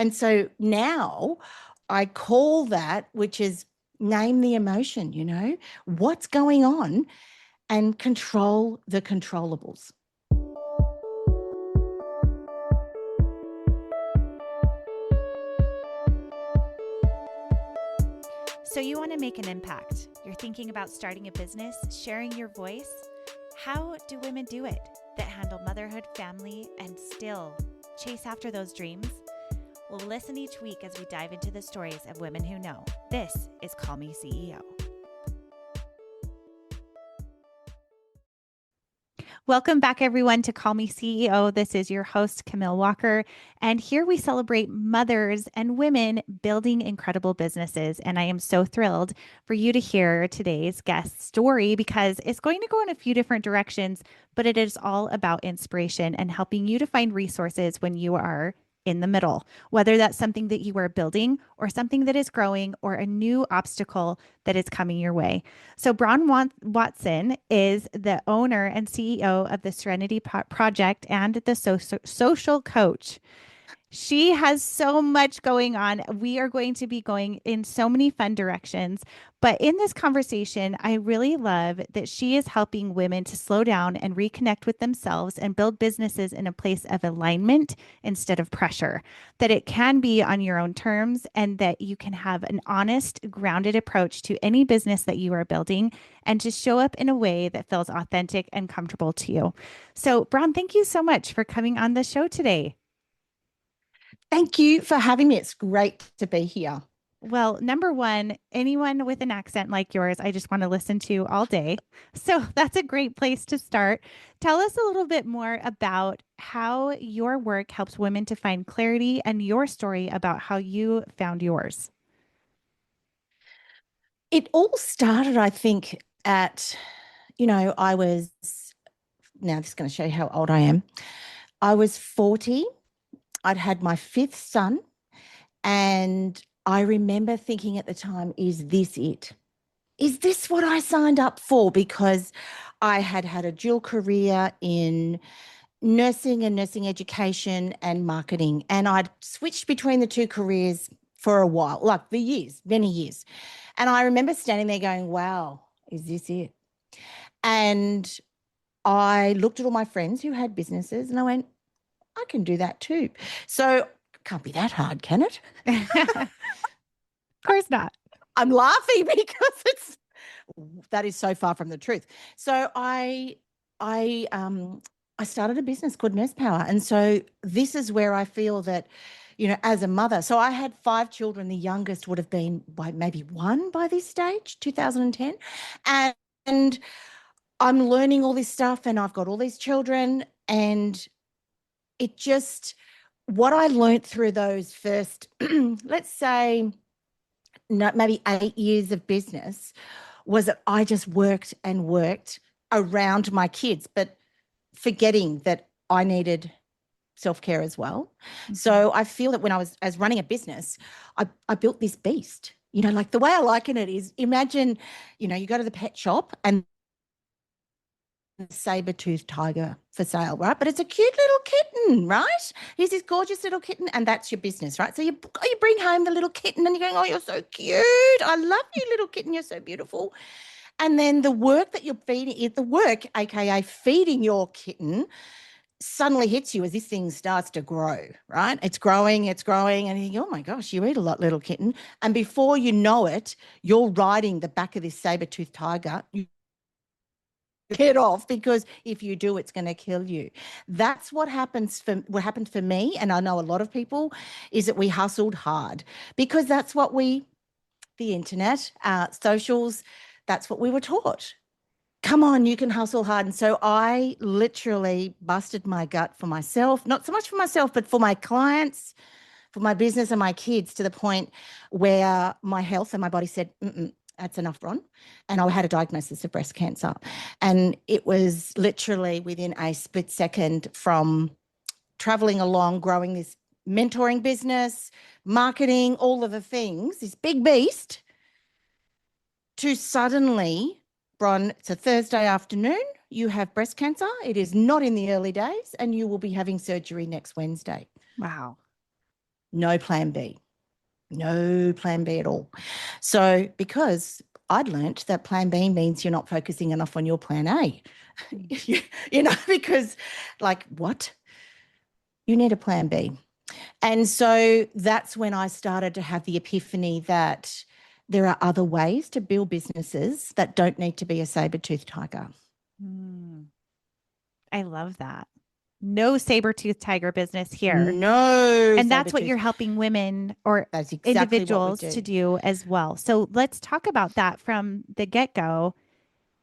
And so now I call that, which is name the emotion, what's going on, and control the controllables. So you want to make an impact. You're thinking about starting a business, sharing your voice. How do women do it that handle motherhood, family, and still chase after those dreams? Well, listen each week as we dive into the stories of women who know. This is Call Me CEO. Welcome back, everyone, to Call Me CEO. This is your host, Camille Walker, and here we celebrate mothers and women building incredible businesses. And I am so thrilled for you to hear today's guest story because it's going to go in a few different directions, but it is all about inspiration and helping you to find resources when you are in the middle, whether that's something that you are building or something that is growing or a new obstacle that is coming your way. So Bron Watson is the owner and CEO of the Serenity Project and the social coach. She has so much going on. We are going to be going in so many fun directions. But in this conversation, I really love that she is helping women to slow down and reconnect with themselves and build businesses in a place of alignment instead of pressure, that it can be on your own terms and that you can have an honest, grounded approach to any business that you are building and to show up in a way that feels authentic and comfortable to you. So, Bron, thank you so much for coming on the show today. Thank you for having me. It's great to be here. Well, number one, anyone with an accent like yours, I just want to listen to all day. So that's a great place to start. Tell us a little bit more about how your work helps women to find clarity and your story about how you found yours. It all started, I think, I was, now this is going to show you how old I am. I was 40. I'd had my fifth son, and I remember thinking at the time, is this it? Is this what I signed up for? Because I had had a dual career in nursing and nursing education and marketing, and I'd switched between the two careers for a while, like for years, many years. And I remember standing there going, wow, is this it? And I looked at all my friends who had businesses and I went, I can do that too. So can't be that hard, can it? Of course not. I'm laughing because that is so far from the truth. So I started a business called Nurse Power. And so this is where I feel that, as a mother, so I had 5 children. The youngest would have been by maybe 1 by this stage, 2010. And I'm learning all this stuff and I've got all these children, and it just, what I learned through those first, let's say, maybe 8 years of business was that I just worked and worked around my kids, but forgetting that I needed self-care as well. Mm-hmm. So I feel that when I was running a business, I built this beast. Like the way I liken it is, imagine, you go to the pet shop and saber-toothed tiger for sale, right? But it's a cute little kitten, right? Here's this gorgeous little kitten, and that's your business, right? So you bring home the little kitten and you're going, oh, you're so cute. I love you, little kitten. You're so beautiful. And then the work that you're feeding, the work, aka feeding your kitten, suddenly hits you as this thing starts to grow, right? It's growing, and you think, oh my gosh, you eat a lot, little kitten. And before you know it, you're riding the back of this saber-toothed tiger. Get off, because if you do, it's going to kill you. That's what happened for me, and I know a lot of people, is that we hustled hard because that's what the internet, socials, that's what we were taught. Come on, you can hustle hard. And so I literally busted my gut for myself, not so much for myself, but for my clients, for my business and my kids, to the point where my health and my body said, that's enough, Bron. And I had a diagnosis of breast cancer. And it was literally within a split second from traveling along, growing this mentoring business, marketing, all of the things, this big beast, to suddenly, Bron, it's a Thursday afternoon, you have breast cancer. It is not in the early days, and you will be having surgery next Wednesday. Wow. No plan B. No plan B at all. So because I'd learnt that plan B means you're not focusing enough on your plan A, because like, what? You need a plan B. And so that's when I started to have the epiphany that there are other ways to build businesses that don't need to be a saber-toothed tiger. I love that. No saber-tooth tiger business here. No. And that's what you're helping women or That's exactly individuals to do as well. So let's talk about that from the get-go.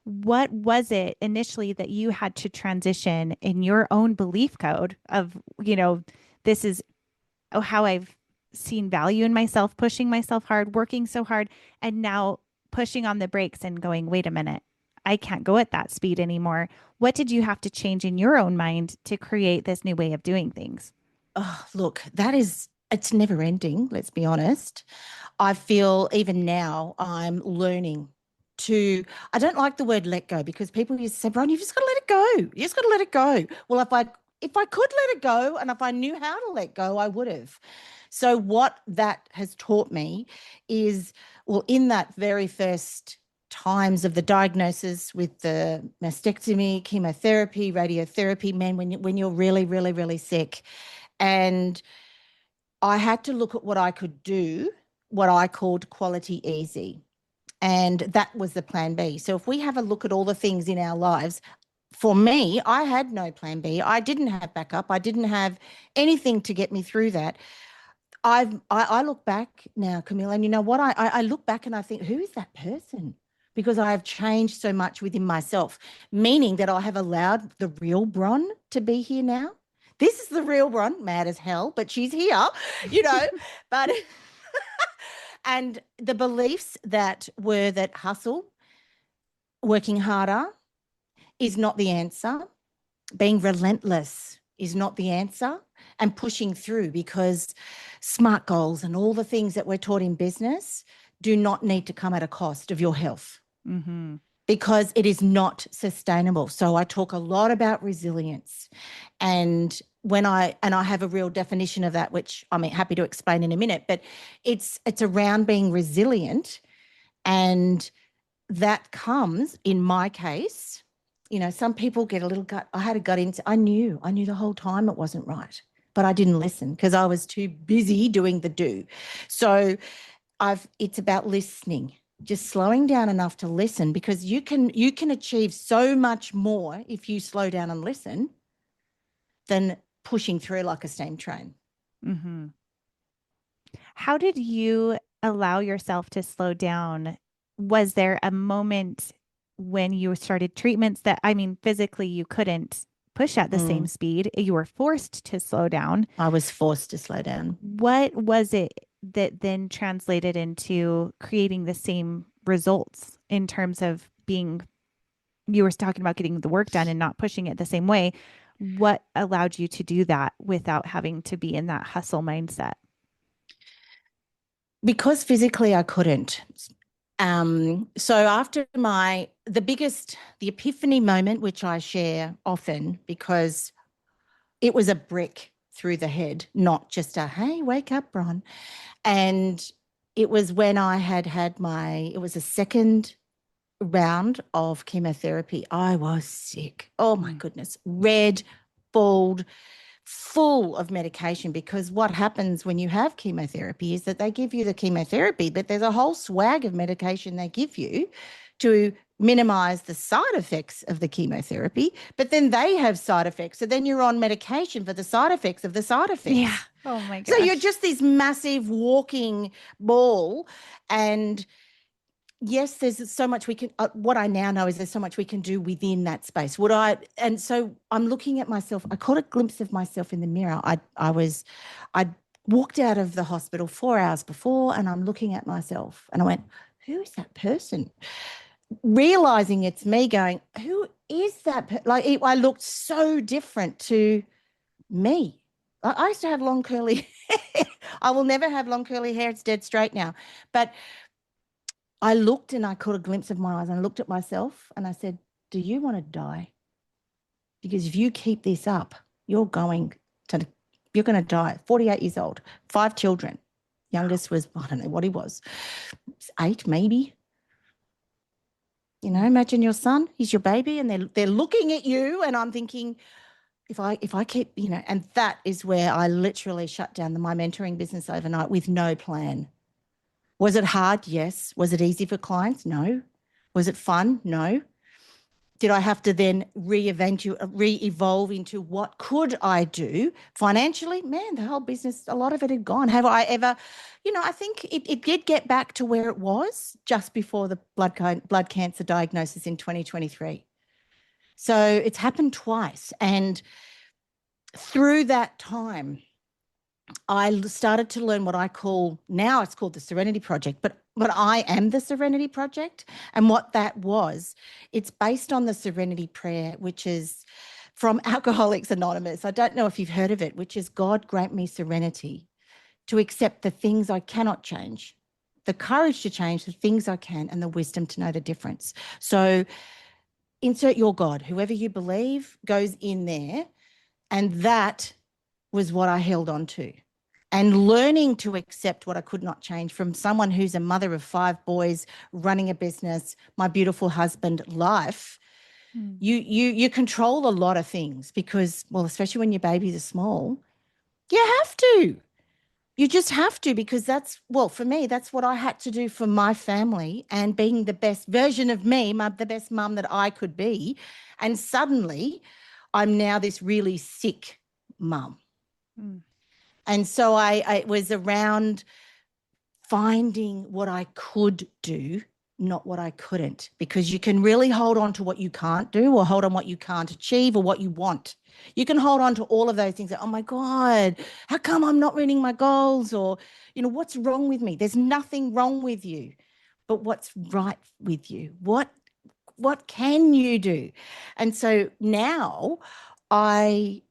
What was it initially that you had to transition in your own belief code of, this is how I've seen value in myself, pushing myself hard, working so hard, and now pushing on the brakes and going, wait a minute, I can't go at that speed anymore. What did you have to change in your own mind to create this new way of doing things? Oh, look, it's never ending, let's be honest. I feel even now I'm learning I don't like the word let go because people used to say, Bron, you've just got to let it go. You just got to let it go. Well, if I could let it go and if I knew how to let go, I would have. So what that has taught me is, well, in that very first times of the diagnosis with the mastectomy, chemotherapy, radiotherapy, man, when you're really, really, really sick, and I had to look at what I could do, what I called quality easy. And that was the plan B. So if we have a look at all the things in our lives, for me, I had no plan B. I didn't have backup. I didn't have anything to get me through that. I look back now, Camille, and you know what? I look back and I think, who is that person? Because I have changed so much within myself, meaning that I have allowed the real Bron to be here now. This is the real Bron, mad as hell, but she's here, but and the beliefs that were that hustle, working harder is not the answer. Being relentless is not the answer, and pushing through, because SMART goals and all the things that we're taught in business do not need to come at a cost of your health. Mm-hmm. Because it is not sustainable. So I talk a lot about resilience, and I have a real definition of that, which I'm happy to explain in a minute, but it's around being resilient, and that comes, in my case, some people get a little gut. I had a gut instinct. I knew the whole time it wasn't right, but I didn't listen because I was too busy doing the do. So it's about listening, just slowing down enough to listen, because you can achieve so much more if you slow down and listen than pushing through like a steam train. Mm-hmm. How did you allow yourself to slow down? Was there a moment when you started treatments that, physically you couldn't push at the same speed? You were forced to slow down. I was forced to slow down. What was it that then translated into creating the same results in terms of you were talking about getting the work done and not pushing it the same way? What allowed you to do that without having to be in that hustle mindset? Because physically I couldn't. So after the epiphany moment, which I share often, because it was a brick through the head, not just a, hey, wake up, Bron. And it was when I had it was a second round of chemotherapy. I was sick. Oh my goodness. Red, bald, full of medication, because what happens when you have chemotherapy is that they give you the chemotherapy, but there's a whole swag of medication they give you to minimize the side effects of the chemotherapy, but then they have side effects. So then you're on medication for the side effects of the side effects. Yeah. Oh my gosh. So you're just this massive walking ball. And yes, there's so much we can, what I now know is there's so much we can do within that space. And so I'm looking at myself. I caught a glimpse of myself in the mirror. I walked out of the hospital 4 hours before, and I'm looking at myself and I went, who is that person? Realizing it's me, going, who is that? I looked so different to me. I used to have long curly hair. I will never have long curly hair. It's dead straight now. But I looked and I caught a glimpse of my eyes, and I looked at myself and I said, do you want to die? Because if you keep this up, you're going to You're going to die. 48 years old, 5 children. Youngest was, I don't know what he was, 8 maybe. You know, imagine your son, he's your baby, and they're looking at you, and I'm thinking, if I keep, you know, and that is where I literally shut down my mentoring business overnight with no plan. Was it hard? Yes. Was it easy for clients? No. Was it fun? No. Did I have to then re-evolve into what could I do financially? Man, the whole business, a lot of it had gone. Have I ever, you know, I think it did get back to where it was just before the blood cancer diagnosis in 2023. So it's happened twice. And through that time, I started to learn what I call, now it's called the Serenity Project, but I am the Serenity Project. And what that was, it's based on the Serenity Prayer, which is from Alcoholics Anonymous. I don't know if you've heard of it, which is, God grant me serenity to accept the things I cannot change, the courage to change the things I can, and the wisdom to know the difference. So insert your God, whoever you believe goes in there. And that was what I held on to. And learning to accept what I could not change from someone who's a mother of 5 boys, running a business, my beautiful husband, life. You control a lot of things because, well, especially when your babies are small, you have to. You just have to, because that's, well, for me, that's what I had to do for my family and being the best version of me, the best mum that I could be. And suddenly I'm now this really sick mum. And so I was around finding what I could do, not what I couldn't, because you can really hold on to what you can't do, or hold on what you can't achieve, or what you want. You can hold on to all of those things. Like, oh my God, how come I'm not meeting my goals? Or, you know, what's wrong with me? There's nothing wrong with you, but what's right with you? What can you do? And so now I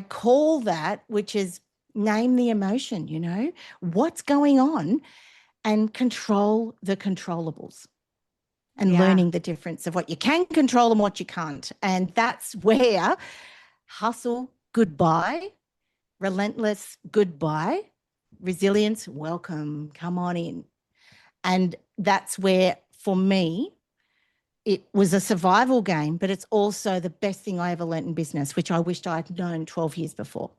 call that, which is name the emotion, you know, what's going on, and control the controllables, and learning the difference of what you can control and what you can't. And that's where hustle, goodbye, relentless, goodbye, resilience, welcome, come on in. And that's where, for me, it was a survival game, but it's also the best thing I ever learned in business, which I wished I'd known 12 years before.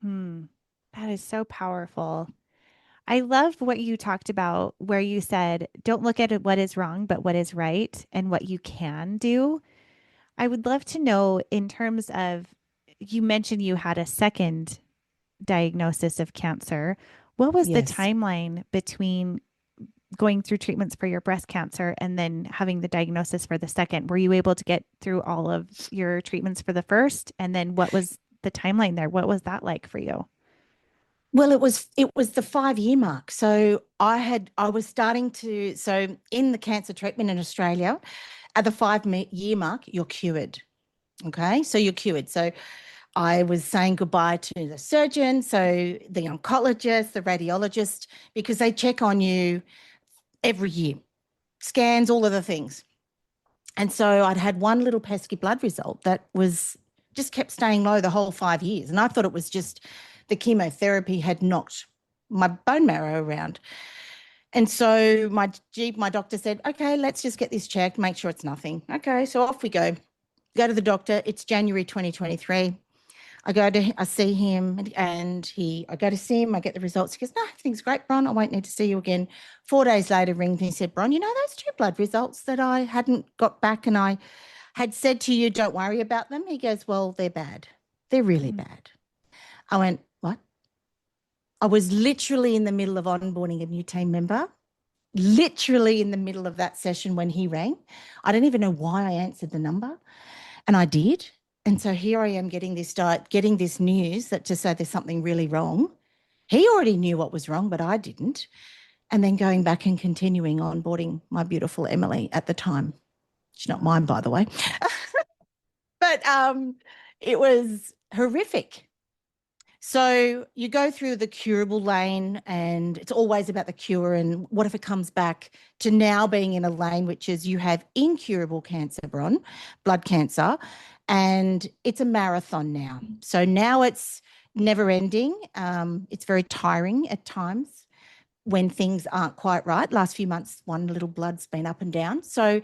That is so powerful. I love what you talked about, where you said, don't look at what is wrong, but what is right and what you can do. I would love to know, in terms of, you mentioned you had a second diagnosis of cancer. What was the timeline between going through treatments for your breast cancer and then having the diagnosis for the second? Were you able to get through all of your treatments for the first? And then what was the timeline there? What was that like for you? Well, it was the 5-year mark. So I was starting to, so in the cancer treatment in Australia, at the 5-year mark, you're cured. Okay. So you're cured. So I was saying goodbye to the surgeon, so the oncologist, the radiologist, because they check on you every year, scans, all of the things. And so I'd had one little pesky blood result that was just kept staying low the whole 5 years. And I thought it was just the chemotherapy had knocked my bone marrow around. And so my doctor said, okay, let's just get this checked, make sure it's nothing. Okay, so off we go. Go to the doctor. It's January 2023. I see him, and I go to see him. I get the results. He goes, no, everything's great, Bron. I won't need to see you again. 4 days later, rings me and said, Bron, you know those 2 blood results that I hadn't got back and I had said to you, don't worry about them? He goes, well, they're bad. They're really bad. I went, what? I was literally in the middle of onboarding a new team member, literally in the middle of that session when he rang. I don't even know why I answered the number, and I did. And so here I am getting this news that to say there's something really wrong. He already knew what was wrong, but I didn't. And then going back and continuing onboarding my beautiful Emily at the time. She's not mine, by the way. But it was horrific. So you go through the curable lane, and it's always about the cure and what if it comes back, to now being in a lane which is you have incurable cancer, Bron, blood cancer, and it's a marathon now. So now it's never ending. It's very tiring at times when things aren't quite right. Last few months, one little blood's been up and down. So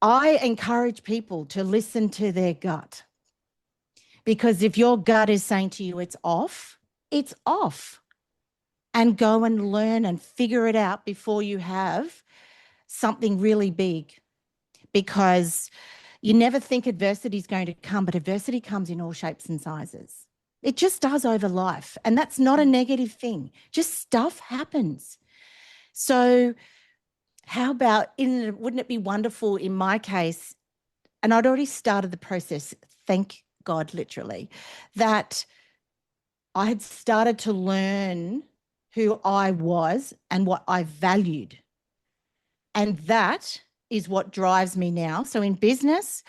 I encourage people to listen to their gut, because if your gut is saying to you it's off, it's off, and go and learn and figure it out before you have something really big, because you never think adversity is going to come, but adversity comes in all shapes and sizes. It just does over life. And that's not a negative thing. Just stuff happens. So how about, wouldn't it be wonderful in my case, and I'd already started the process, thank God, literally, that I had started to learn who I was and what I valued. And that is what drives me now. So in business,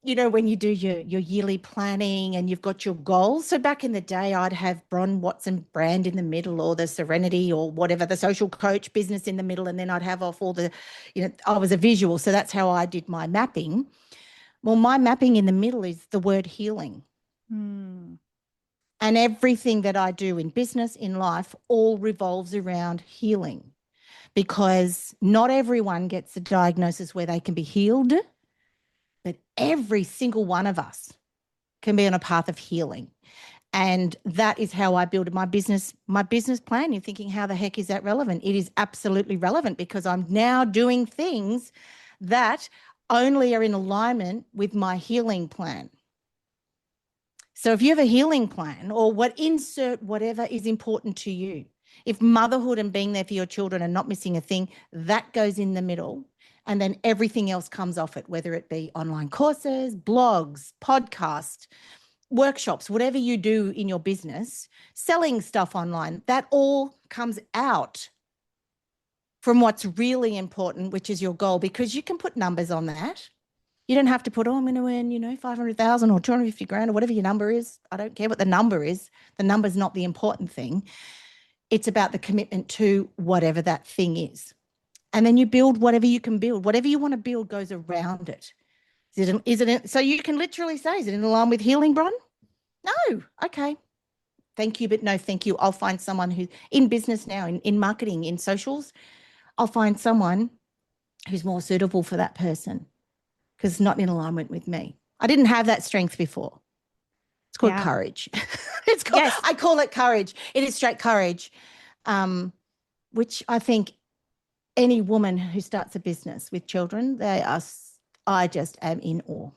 when you do your yearly planning and you've got your goals. So back in the day, I'd have Bron Watson brand in the middle, or the Serenity, or whatever, the social coach business in the middle. And then I'd have off all the, I was a visual. So that's how I did my mapping. Well, my mapping in the middle is the word healing. And everything that I do in business, in life, all revolves around healing, because not everyone gets a diagnosis where they can be healed. But every single one of us can be on a path of healing. And that is how I build my business plan. You're thinking, how the heck is that relevant? It is absolutely relevant, because I'm now doing things that only are in alignment with my healing plan. So if you have a healing plan, or insert whatever is important to you, if motherhood and being there for your children and not missing a thing, that goes in the middle. And then everything else comes off it, whether it be online courses, blogs, podcasts, workshops, whatever you do in your business, selling stuff online, that all comes out from what's really important, which is your goal, because you can put numbers on that. You don't have to put, I'm going to earn, 500,000 or 250 grand or whatever your number is. I don't care what the number is. The number's not the important thing. It's about the commitment to whatever that thing is. And then you build whatever you can build. Whatever you want to build goes around it. So you can literally say, is it in line with healing, Bron? No. Okay. Thank you, but no thank you. I'll find someone who's in business now, in marketing, in socials. I'll find someone who's more suitable for that person, because it's not in alignment with me. I didn't have that strength before. It's called courage. I call it courage. It is straight courage, which I think any woman who starts a business with children, I just am in awe.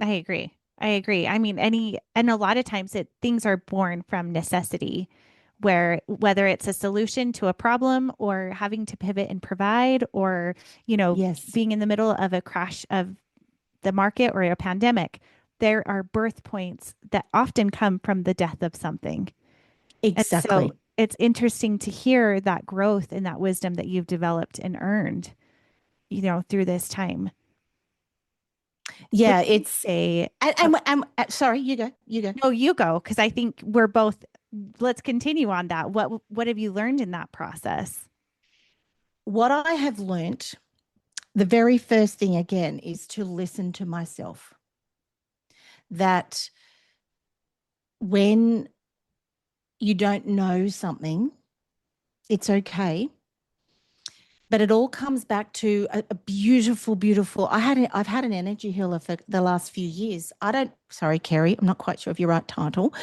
I agree. I mean, and a lot of times things are born from necessity, where whether it's a solution to a problem, or having to pivot and provide, or, Yes. being in the middle of a crash of the market or a pandemic, there are birth points that often come from the death of something. Exactly. And so it's interesting to hear that growth and that wisdom that you've developed and earned, through this time. Yeah, sorry, you go. No, you go, because I think we're both. Let's continue on that. What have you learned in that process? What I have learned, the very first thing again, is to listen to myself. That when you don't know something, it's okay. But it all comes back to a beautiful, beautiful. I've had an energy healer for the last few years. Sorry, Kerry, I'm not quite sure of your right title,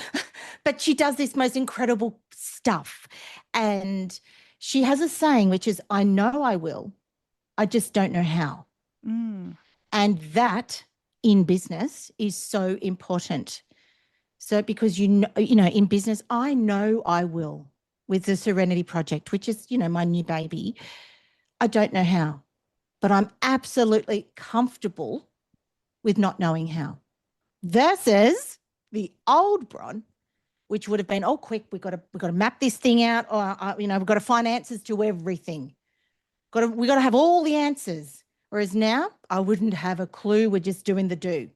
but she does this most incredible stuff. And she has a saying, which is, I know I will, I just don't know how. And that in business is so important. So because, in business, I know I will, with the Serenity Project, which is, my new baby. I don't know how, but I'm absolutely comfortable with not knowing how, versus the old Bron, which would have been, quick, we've got to map this thing out, or we've got to find answers to everything. We've got to have all the answers. Whereas now, I wouldn't have a clue. We're just doing the do.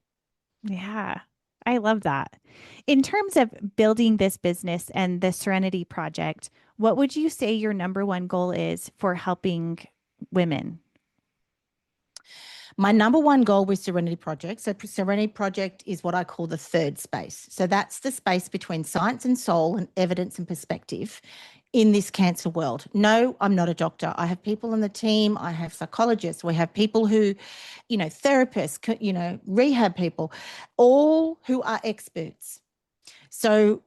Yeah, I love that. In terms of building this business and the Serenity Project, what would you say your number one goal is for helping women? My number one goal with Serenity Project. So Serenity Project is what I call the third space. So that's the space between science and soul and evidence and perspective in this cancer world. No, I'm not a doctor. I have people on the team. I have psychologists. We have people who, therapists, rehab people, all who are experts. So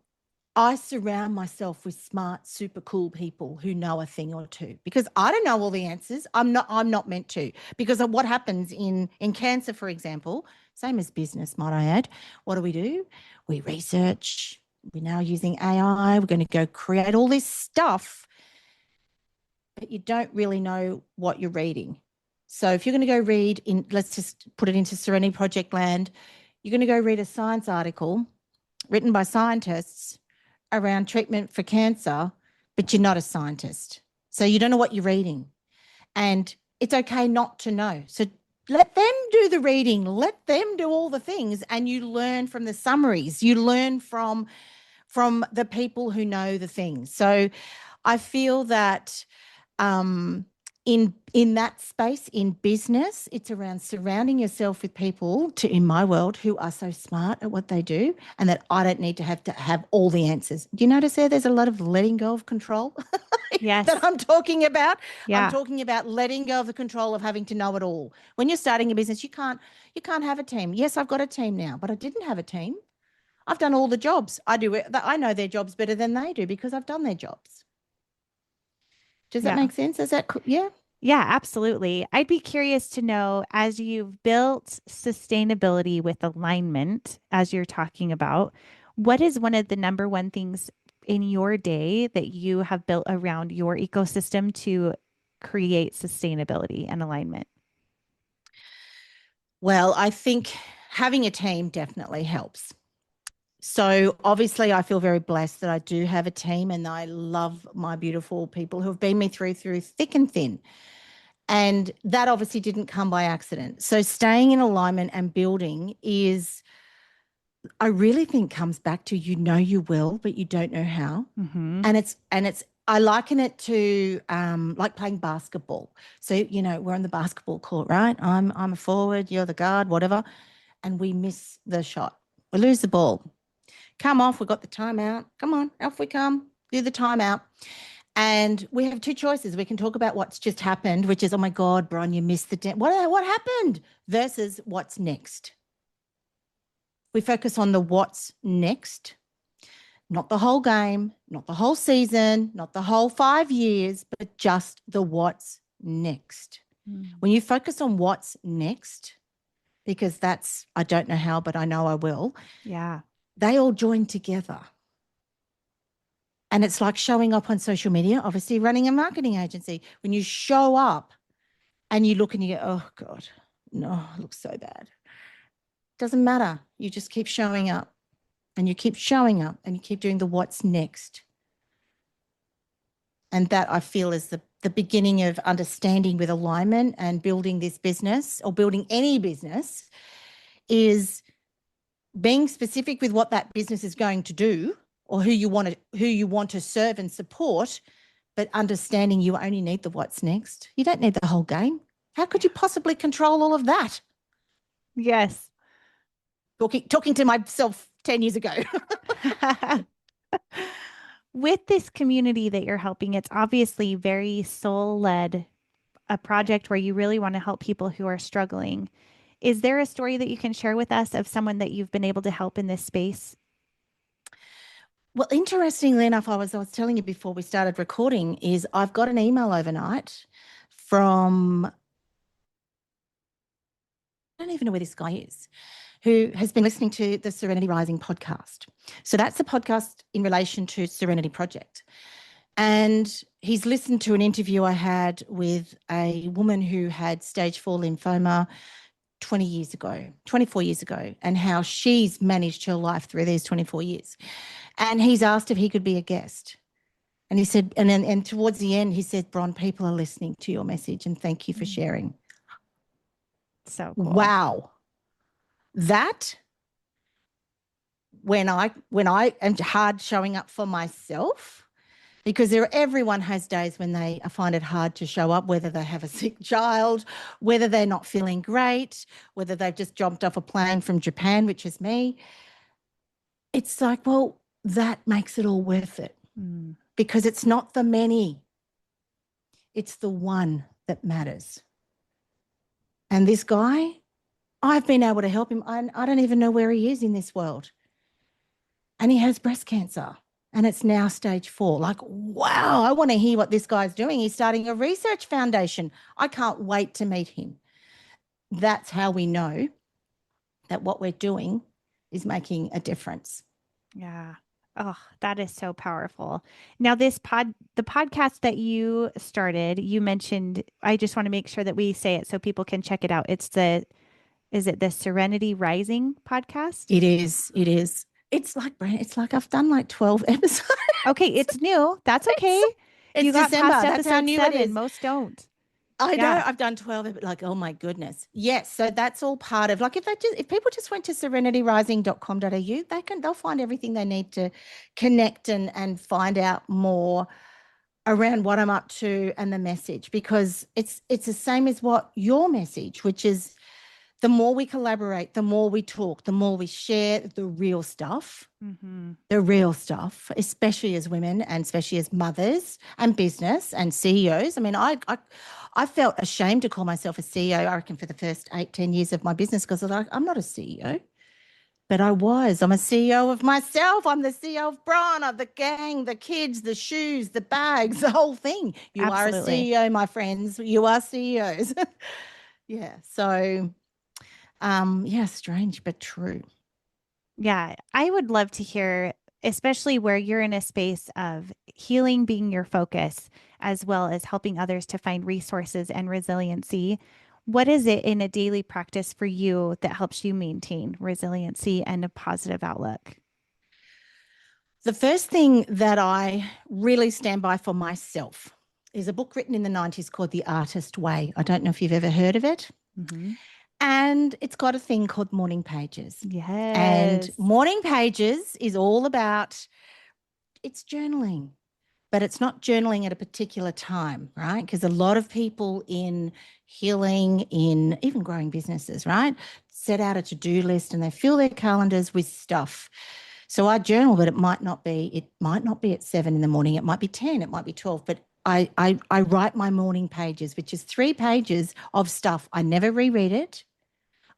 I surround myself with smart, super cool people who know a thing or two, because I don't know all the answers. I'm not meant to, because of what happens in cancer, for example, same as business, might I add. What do? We research. We're now using AI. We're going to go create all this stuff, but you don't really know what you're reading. So if you're going to go read let's just put it into Serenity Project land, you're going to go read a science article written by scientists around treatment for cancer, but you're not a scientist. So you don't know what you're reading. And it's okay not to know. So let them do the reading, let them do all the things, and you learn from the summaries. You learn from the people who know the things. So I feel that in that space, in business, it's around surrounding yourself with people, in my world, who are so smart at what they do, and that I don't need to have all the answers. Do you notice there's a lot of letting go of control Yes. that I'm talking about? Yeah. I'm talking about letting go of the control of having to know it all. When you're starting a business, you can't have a team. Yes, I've got a team now, but I didn't have a team. I've done all the jobs. I know their jobs better than they do because I've done their jobs. Does that make sense? Is that yeah? Yeah, absolutely. I'd be curious to know, as you've built sustainability with alignment, as you're talking about, what is one of the number one things in your day that you have built around your ecosystem to create sustainability and alignment? Well, I think having a team definitely helps. So obviously I feel very blessed that I do have a team, and I love my beautiful people who have been me through thick and thin. And that obviously didn't come by accident. So staying in alignment and building I really think comes back to, you will, but you don't know how. Mm-hmm. And I liken it to like playing basketball. So, we're on the basketball court, right? I'm a forward, you're the guard, whatever. And we miss the shot. We lose the ball. Come off, we've got the timeout. Come on, off we come. Do the timeout. And we have two choices. We can talk about what's just happened, which is, oh my God, Bron, you missed what happened? Versus what's next. We focus on the what's next, not the whole game, not the whole season, not the whole 5 years, but just the what's next. When you focus on what's next, because that's, I don't know how, but I know I will. Yeah. They all join together. And it's like showing up on social media, obviously running a marketing agency. When you show up and you look and you go, oh God, no, it looks so bad. Doesn't matter. You just keep showing up, and you keep showing up, and you keep doing the what's next. And that, I feel, is the beginning of understanding with alignment and building this business, or building any business, is being specific with what that business is going to do, or who you want to serve and support, but understanding you only need the what's next. You don't need the whole game. How could you possibly control all of that? Yes. Talking to myself 10 years ago. With this community that you're helping, it's obviously very soul-led, a project where you really want to help people who are struggling. Is there a story that you can share with us of someone that you've been able to help in this space? Well, interestingly enough, I was telling you before we started recording, is I've got an email overnight from, I don't even know where this guy is, who has been listening to the Serenity Rising podcast. So that's a podcast in relation to Serenity Project. And he's listened to an interview I had with a woman who had stage 4 lymphoma 24 years ago, and how she's managed her life through these 24 years. And he's asked if he could be a guest. And he said, and towards the end, he said, Bron, people are listening to your message, and thank you for sharing. So cool. Wow. That, when I am hard showing up for myself, because everyone has days when they find it hard to show up, whether they have a sick child, whether they're not feeling great, whether they've just jumped off a plane from Japan, which is me. It's like, well, that makes it all worth it Mm. because it's not the many, it's the one that matters. And this guy, I've been able to help him. I don't even know where he is in this world. And he has breast cancer and it's now stage 4. Like, wow, I want to hear what this guy's doing. He's starting a research foundation. I can't wait to meet him. That's how we know that what we're doing is making a difference. Yeah. Oh, that is so powerful. Now, the podcast that you started, you mentioned, I just want to make sure that we say it so people can check it out. Is it the Serenity Rising podcast? It is. It is. It's like I've done like 12 episodes. Okay, it's new. That's okay. It's You got December. past That's how episode new 7. it is. Most don't. I know. Yeah. I've done 12, like, oh my goodness. Yes. So that's all part of, like, if people just went to serenityrising.com.au, they'll find everything they need to connect and find out more around what I'm up to and the message, because it's the same as what your message, which is the more we collaborate, the more we talk, the more we share the real stuff, the real stuff, especially as women and especially as mothers and business and CEOs. I mean, I felt ashamed to call myself a CEO, I reckon, for the first 8-10 years of my business, because I'm not a CEO. But I was. I'm a CEO of myself. I'm the CEO of Bron, of the gang, the kids, the shoes, the bags, the whole thing. You are a Absolutely. CEO, my friends. You are CEOs. Yeah. So, yeah, strange but true. Yeah, I would love to hear, especially where you're in a space of healing being your focus, as well as helping others to find resources and resiliency. What is it in a daily practice for you that helps you maintain resiliency and a positive outlook? The first thing that I really stand by for myself is a book written in the 90s called The Artist Way. I don't know if you've ever heard of it. Mm-hmm. And it's got a thing called morning pages. And Yes. morning pages is all about, it's journaling, but it's not journaling at a particular time, right? Because a lot of people in healing, in even growing businesses, right, set out a to-do list and they fill their calendars with stuff. So I journal, but it might not be at 7 in the morning. It might be 10, it might be 12, but I write my morning pages, which is 3 pages of stuff. I never reread it.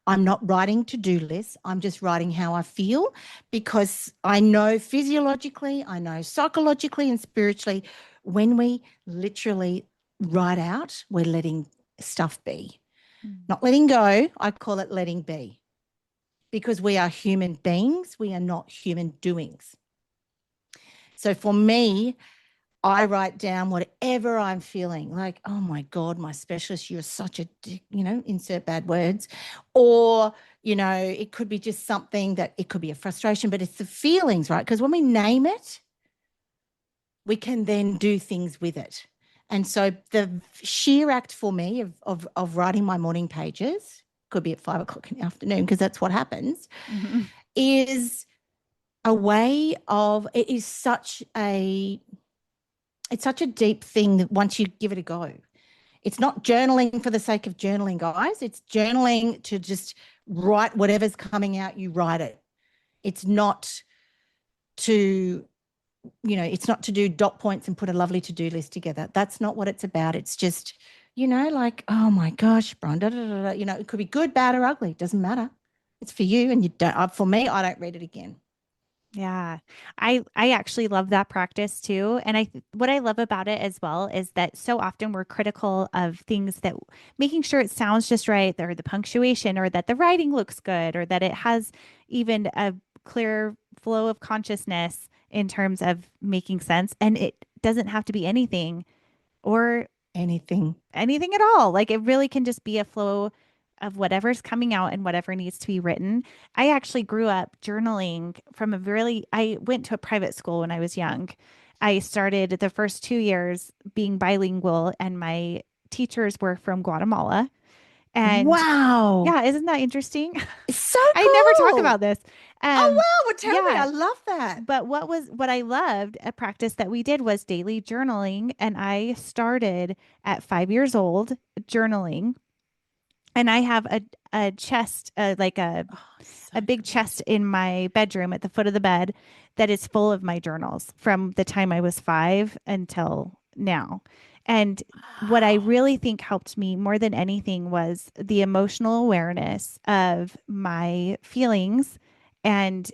I'm not writing to-do lists. I'm just writing how I feel, because I know physiologically, I know psychologically and spiritually, when we literally write out, we're letting stuff be. Not letting go. I call it letting be, because we are human beings. We are not human doings. So for me, I write down whatever I'm feeling, like, oh my God, my specialist, you're such a dick, insert bad words. Or, it could be just something that it could be a frustration, but it's the feelings, right? Because when we name it, we can then do things with it. And so the sheer act for me of writing my morning pages, could be at 5 o'clock in the afternoon, because that's what happens, is a way of, it's such a deep thing that once you give it a go, it's not journaling for the sake of journaling, guys. It's journaling to just write whatever's coming out, you write it. It's not to, it's not to do dot points and put a lovely to-do list together. That's not what it's about. It's just, like, oh my gosh, Bron, da, da, da, da. It could be good, bad, or ugly. It doesn't matter. It's for you, and you don't. For me, I don't read it again. Yeah. I actually love that practice too. And what I love about it as well is that so often we're critical of things, that making sure it sounds just right, or the punctuation, or that the writing looks good, or that it has even a clear flow of consciousness in terms of making sense. And it doesn't have to be anything or Anything at all. Like, it really can just be a flow of whatever's coming out and whatever needs to be written. I actually grew up journaling I went to a private school when I was young. I started the first 2 years being bilingual, and my teachers were from Guatemala. And Wow. yeah, isn't that interesting? It's so I never talk cool. about this. Oh, wow. Well, tell me. Yeah, I love that. but what I loved, a practice that we did was daily journaling. And I started at 5 years old journaling. And I have a chest, like Oh, so a big good. chest in my bedroom at the foot of the bed that is full of my journals from the time I was 5 until now. And what I Wow. really think helped me more than anything was the emotional awareness of my feelings. And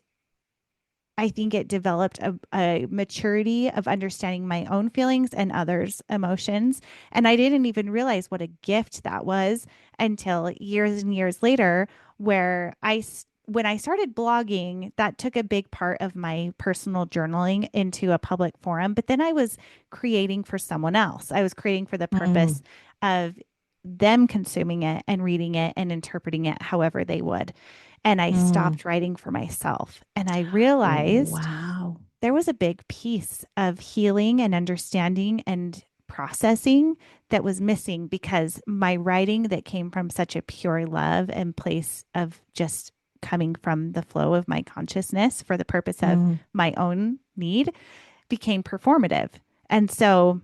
I think it developed a maturity of understanding my own feelings and others' emotions. And I didn't even realize what a gift that was until years and years later, where when I started blogging, that took a big part of my personal journaling into a public forum. But then I was creating for someone else. I was creating for the Mm, purpose of them consuming it and reading it and interpreting it however they would. And I mm. stopped writing for myself. And I realized Wow. there was a big piece of healing and understanding and processing that was missing because my writing that came from such a pure love and place of just coming from the flow of my consciousness for the purpose of Mm, my own need became performative. And so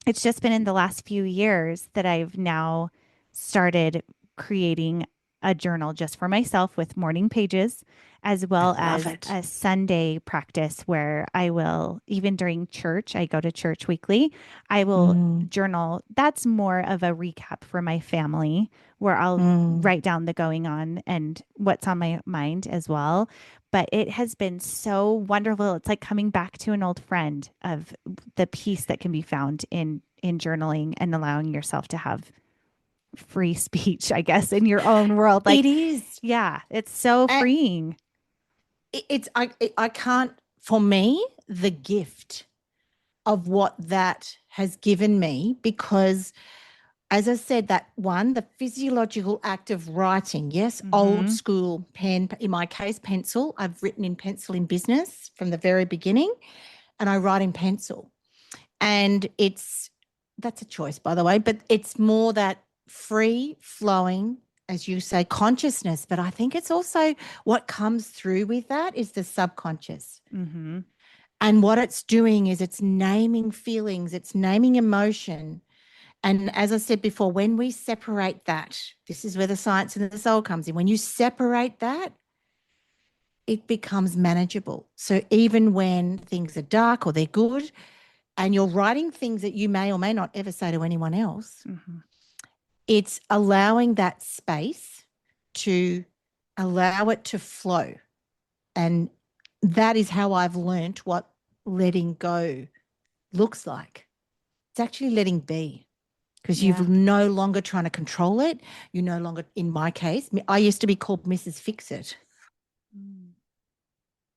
it's just been in the last few years that I've now started creating a journal just for myself with morning pages, as I well love as it. a Sunday practice where I will, even during church, I go to church weekly, I will Mm, journal. That's more of a recap for my family where I'll mm. write down the going on and what's on my mind as well. But it has been so wonderful. It's like coming back to an old friend of the peace that can be found in journaling and allowing yourself to have free speech, I guess, in your own world. It Like, is. yeah, it's so And freeing. I can't, for me, the gift of what that has given me, because as I said, that one, the physiological act of writing, yes, old Mm-hmm. school pen, in my case, pencil. I've written in pencil in business from the very beginning, and I write in pencil. And that's a choice, by the way, but it's more that free flowing, as you say, consciousness. But I think it's also what comes through with that is the subconscious. Mm-hmm. And what it's doing is it's naming feelings, it's naming emotion. And as I said before, when we separate that, this is where the science and the soul comes in. When you separate that, it becomes manageable. So even when things are dark or they're good, and you're writing things that you may or may not ever say to anyone else, Mm-hmm. it's allowing that space to allow it to flow. And that is how I've learnt what letting go looks like. It's actually letting be, because you're Yeah. no longer trying to control it. You're no longer, in my case, I used to be called Mrs. Fix It Mm.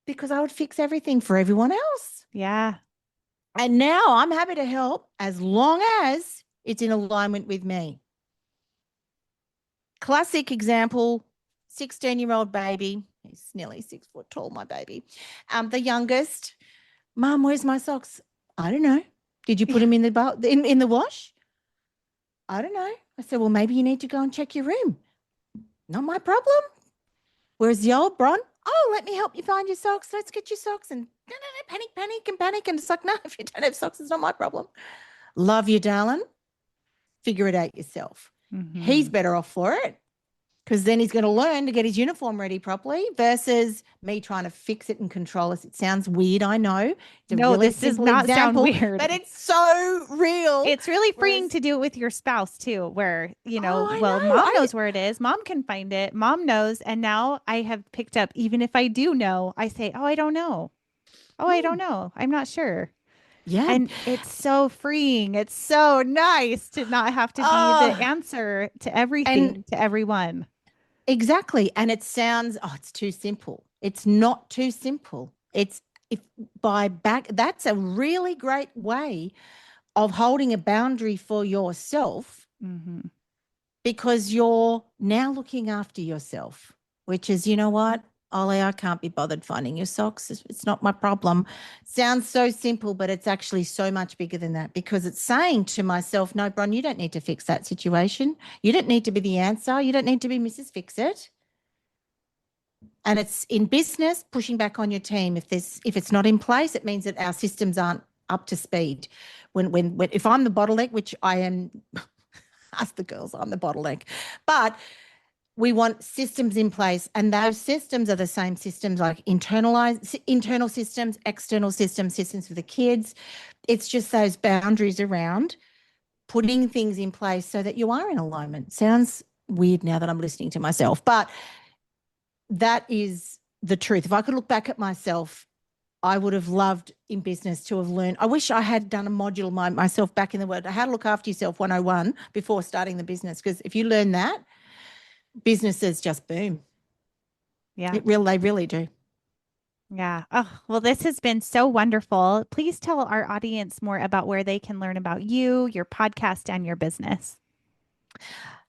because I would fix everything for everyone else. Yeah. And now I'm happy to help as long as it's in alignment with me. Classic example, 16-year-old baby. He's nearly 6 foot tall, my baby. The youngest, Mum, where's my socks? I don't know. Did you put Yeah. them in in the wash? I don't know. I said, well, maybe you need to go and check your room. Not my problem. Whereas the old Bron, oh, let me help you find your socks. Let's get your socks. And no, no, no, panic, panic, and panic. And it's like, no, if you don't have socks, it's not my problem. Love you, darling. Figure it out yourself. He's Mm-hmm. better off for it, because then he's going to learn to get his uniform ready properly versus me trying to fix it and control us. It sounds weird, I know. It's a No, really this does simple not sound example, weird. but it's so real. It's really freeing Whereas, to do it with your spouse too, where, oh, I well, know. mom knows where it is. Mom can find it. Mom knows. And now I have picked up, even if I do know, I say, oh, I don't know. Oh, I don't know. I'm not sure. Yeah. And it's so freeing. It's so nice to not have to be the Oh, answer to and everything to everyone. exactly. And it sounds, oh, it's too simple. It's not too simple. It's if by back, that's a really great way of holding a boundary for yourself, Hmm. because you're now looking after yourself, which is, you know what? Ollie, I can't be bothered finding your socks. It's not my problem. Sounds so simple, but it's actually so much bigger than that because it's saying to myself, no, Bron, you don't need to fix that situation. You don't need to be the answer. You don't need to be Mrs. Fix It. And it's in business, pushing back on your team. If it's not in place, it means that our systems aren't up to speed. When if I'm the bottleneck, which I am, ask the girls, I'm the bottleneck, but we want systems in place, and those systems are the same systems like internal systems, external systems for the kids. It's just those boundaries around putting things in place so that you are in alignment. Sounds weird now that I'm listening to myself, but that is the truth. If I could look back at myself, I would have loved in business to have learned. I wish I had done a module myself back in the world, how to look after yourself 101 before starting the business. Because if you learn that, businesses just boom. Yeah. They really do. Yeah. Oh, well, this has been so wonderful. Please tell our audience more about where they can learn about you, your podcast, and your business.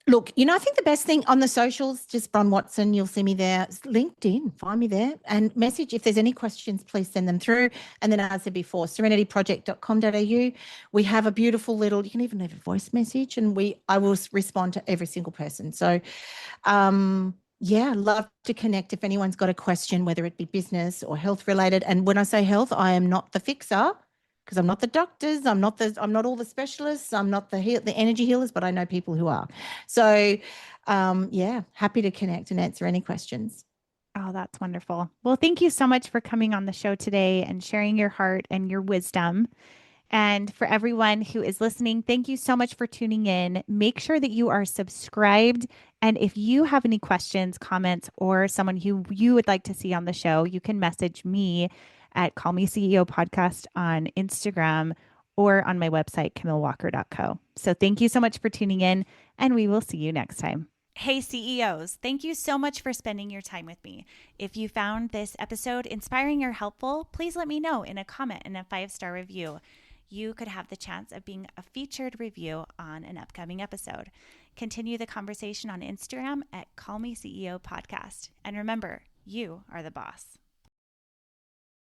Look, I think the best thing on the socials, just Bron Watson, you'll see me there. LinkedIn, find me there and message. If there's any questions, please send them through. And then, as I said before, serenityproject.com.au. We have a beautiful little, you can even leave a voice message and I will respond to every single person. So, love to connect if anyone's got a question, whether it be business or health related. And when I say health, I am not the fixer, because I'm not the doctors, I'm not all the specialists, I'm not the energy healers, but I know people who are. So, happy to connect and answer any questions. Oh, that's wonderful. Well, thank you so much for coming on the show today and sharing your heart and your wisdom. And for everyone who is listening, thank you so much for tuning in. Make sure that you are subscribed. And if you have any questions, comments, or someone who you would like to see on the show, you can message me at Call Me CEO Podcast on Instagram or on my website, camillewalker.co. So thank you so much for tuning in, and we will see you next time. Hey, CEOs, thank you so much for spending your time with me. If you found this episode inspiring or helpful, please let me know in a comment and a 5-star review. You could have the chance of being a featured review on an upcoming episode. Continue the conversation on Instagram at Call Me CEO Podcast. And remember, you are the boss.